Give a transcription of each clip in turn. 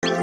एक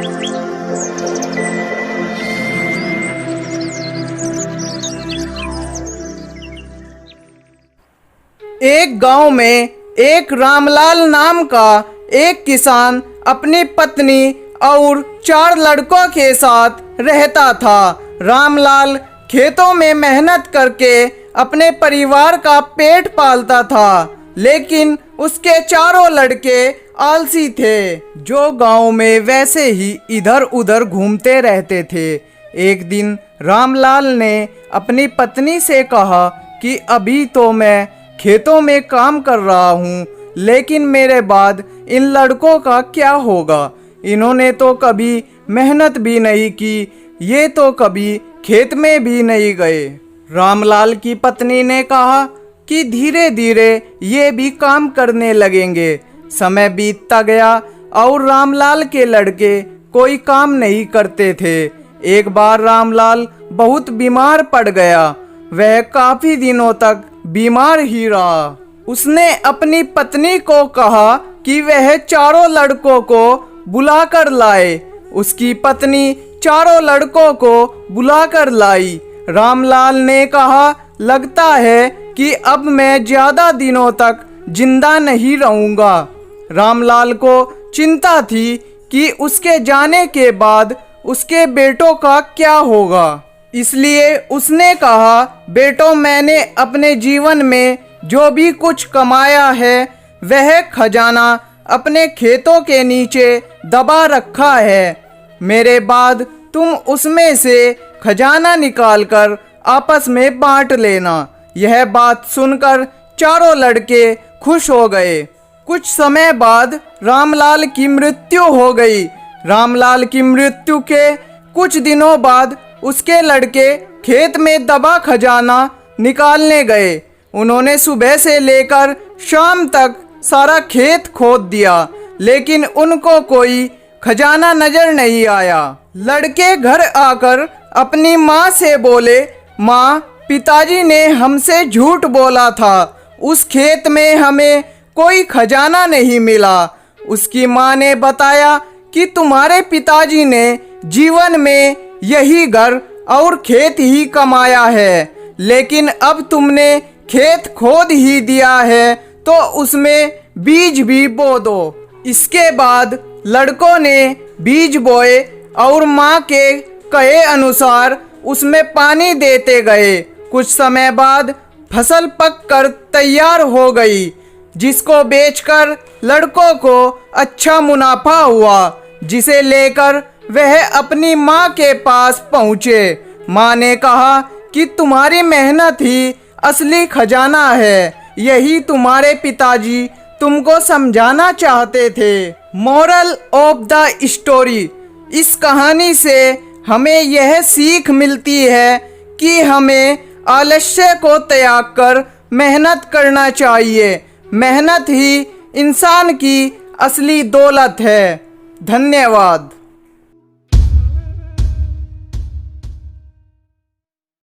गांव में एक रामलाल नाम का एक किसान अपनी पत्नी और 4 लड़कों के साथ रहता था। रामलाल खेतों में मेहनत करके अपने परिवार का पेट पालता था, लेकिन उसके चारों लड़के आलसी थे, जो गांव में वैसे ही इधर उधर घूमते रहते थे। एक दिन रामलाल ने अपनी पत्नी से कहा कि अभी तो मैं खेतों में काम कर रहा हूँ, लेकिन मेरे बाद इन लड़कों का क्या होगा? इन्होंने तो कभी मेहनत भी नहीं की, ये तो कभी खेत में भी नहीं गए। रामलाल की पत्नी ने कहा कि धीरे धीरे ये भी काम करने लगेंगे। समय बीतता गया और रामलाल के लड़के कोई काम नहीं करते थे। एक बार रामलाल बहुत बीमार पड़ गया। वह काफी दिनों तक बीमार ही रहा। उसने अपनी पत्नी को कहा कि वह चारों लड़कों को बुलाकर लाए। उसकी पत्नी चारों लड़कों को बुलाकर लाई। रामलाल ने कहा, लगता है कि अब मैं ज्यादा दिनों तक जिंदा नहीं रहूंगा। रामलाल को चिंता थी कि उसके जाने के बाद उसके बेटों का क्या होगा। इसलिए उसने कहा, बेटों, मैंने अपने जीवन में जो भी कुछ कमाया है वह खजाना अपने खेतों के नीचे दबा रखा है। मेरे बाद तुम उसमें से खजाना निकालकर आपस में बांट लेना। यह बात सुनकर चारों लड़के खुश हो गए। कुछ समय बाद रामलाल की मृत्यु हो गई। रामलाल की मृत्यु के कुछ दिनों बाद उसके लड़के खेत में दबा खजाना निकालने गए। उन्होंने सुबह से लेकर शाम तक सारा खेत खोद दिया, लेकिन उनको कोई खजाना नजर नहीं आया। लड़के घर आकर अपनी माँ से बोले, माँ, पिताजी ने हमसे झूठ बोला था, उस खेत में हमें कोई खजाना नहीं मिला। उसकी माँ ने बताया कि तुम्हारे पिताजी ने जीवन में यही घर और खेत ही कमाया है, लेकिन अब तुमने खेत खोद ही दिया है तो उसमें बीज भी बो दो। इसके बाद लड़कों ने बीज बोए और माँ के कहे अनुसार उसमें पानी देते गए। कुछ समय बाद फसल पककर तैयार हो गई, जिसको बेचकर लड़कों को अच्छा मुनाफा हुआ, जिसे लेकर वह अपनी माँ के पास पहुँचे। माँ ने कहा कि तुम्हारी मेहनत ही असली खजाना है, यही तुम्हारे पिताजी तुमको समझाना चाहते थे। मोरल ऑफ द स्टोरी, इस कहानी से हमें यह सीख मिलती है कि हमें आलस्य को त्याग कर मेहनत करना चाहिए। मेहनत ही इंसान की असली दौलत है। धन्यवाद।